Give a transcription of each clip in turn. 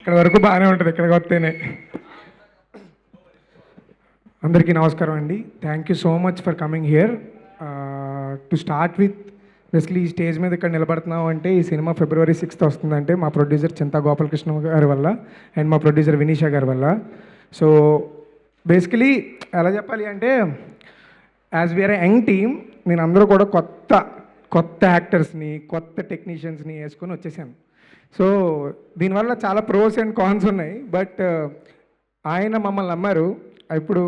ఇక్కడ వరకు బాగానే ఉంటుంది, ఇక్కడికి వస్తేనే. అందరికీ నమస్కారం అండి. Thank you so much for coming here. To start with, basically ఈ స్టేజ్ మీద ఇక్కడ నిలబడుతున్నాం అంటే ఈ సినిమా February 6th వస్తుందంటే మా ప్రొడ్యూసర్ చింతా గోపాలకృష్ణ గారి వల్ల అండ్ మా ప్రొడ్యూసర్ వినీషా గారి వల్ల. సో బేసికలీ ఎలా చెప్పాలి అంటే, యాజ్ వీఆర్ యంగ్ టీమ్, నేను అందరూ కూడా కొత్త యాక్టర్స్ని, కొత్త టెక్నీషియన్స్ని వేసుకొని వచ్చేసాను. సో దీనివల్ల చాలా ప్రోస్ అండ్ కాన్స్ ఉన్నాయి. బట్ ఆయన మమ్మల్ని నమ్మారు. ఇప్పుడు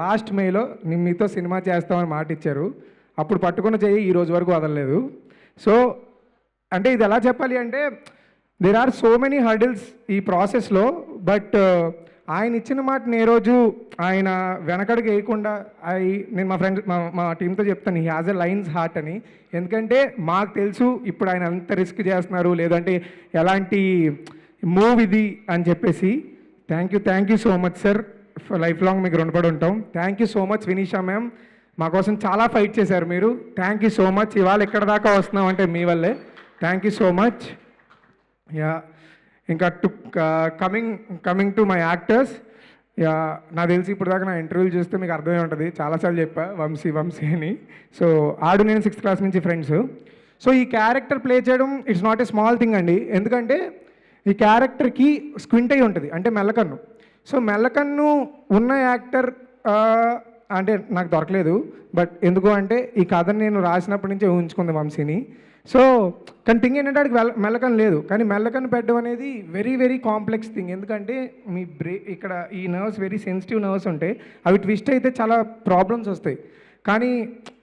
లాస్ట్ మేలో మీతో సినిమా చేస్తామని మాట ఇచ్చారు. అప్పుడు పట్టుకున్న చెయ్యి ఈ రోజు వరకు వదలలేదు. సో అంటే ఇది ఎలా చెప్పాలి అంటే, there are so many hurdles ఈ ప్రాసెస్లో. బట్ ఆయన ఇచ్చిన మాటని ఏ రోజు ఆయన వెనకడుగు వేయకుండా, నేను మా ఫ్రెండ్స్ మా టీంతో చెప్తాను, he has a lines heart అని. ఎందుకంటే మాకు తెలుసు ఇప్పుడు ఆయన ఎంత రిస్క్ చేస్తున్నారు, లేదంటే ఎలాంటి మూవ్ ఇది అని చెప్పేసి. Thank you so much sir. Life long మీకు రుణపడి ఉంటాం. Thank you so much Vinisha ma'am, మా కోసం చాలా ఫైట్ చేశారు మీరు. Thank you so much. ఇవాళ ఎక్కడ దాకా వస్తున్నాం అంటే మీ వల్లే. Thank you so much. Yeah, ఇంకా coming to my actors. Yeah, నాకు తెలిసి ఇప్పుడు దాకా నా ఇంటర్వ్యూలు చూస్తే మీకు అర్థమై ఉంటుంది. చాలాసార్లు చెప్పా వంశీ అని. సో ఆడు నేను 6th క్లాస్ నుంచి ఫ్రెండ్స్. సో ఈ క్యారెక్టర్ ప్లే చేయడం it's not a small thing అండి. ఎందుకంటే ఈ క్యారెక్టర్కి స్క్వింట్ అయి ఉంటుంది, అంటే మెల్లకన్ను. సో మెల్లకన్ను ఉన్న యాక్టర్ అంటే నాకు దొరకలేదు. బట్ ఎందుకు అంటే ఈ కథను నేను రాసినప్పటి నుంచే ఊహించుకుంది వంశీని. సో కానీ థింగ్ ఏంటంటే వాడికి మెల్లకన్ను లేదు. కానీ మెల్లకన్ను పెట్టడం అనేది వెరీ వెరీ కాంప్లెక్స్ థింగ్. ఎందుకంటే మీ ఇక్కడ ఈ నర్వ్స్ వెరీ సెన్సిటివ్ నర్వ్స్ ఉంటాయి. అవి ట్విస్ట్ అయితే చాలా ప్రాబ్లమ్స్ వస్తాయి. కానీ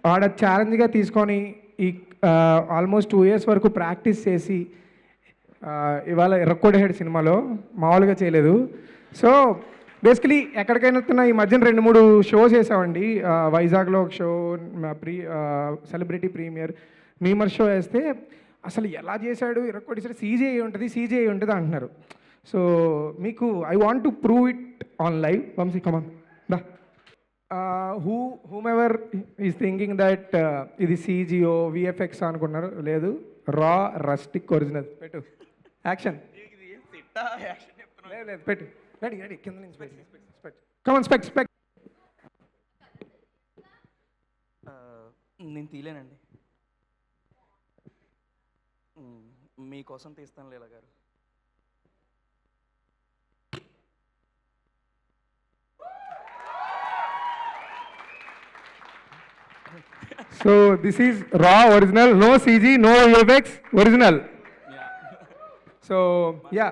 వాడ ఛాలెంజ్గా తీసుకొని ఈ ఆల్మోస్ట్ 2 years వరకు ప్రాక్టీస్ చేసి ఇవాళ ఎర్రకోడిహెడ్ సినిమాలో మామూలుగా చేయలేదు. సో బేసికలీ ఎక్కడికైనా వెళ్తున్నా, ఈ మధ్యన 2-3 షోస్ వేసామండి. వైజాగ్లో ఒక show, celebrity premiere memer show వేస్తే అసలు ఎలా చేశాడు ఎర్రకోడి, సీజీఐ ఉంటుంది అంటున్నారు. సో మీకు I want to prove it on live. Vamshi come on దా. హూమెవర్ ఈజ్ థింకింగ్ దట్ ఇది సీజీఓ విఎఫ్ఎక్స్ అనుకున్నారు. లేదు, రా రస్టిక్ ఒరిజినల్. పెట్టు యాక్షన్. లేదు పెట్టు. రెడీ కింద నుంచి పెట్టు. కమాన్ స్పెక్ట్. నేను తీలేనండి, మీకోసం తీస్తాను లీలా గారు. So this is raw original, no CG, no VFX, original. So yeah,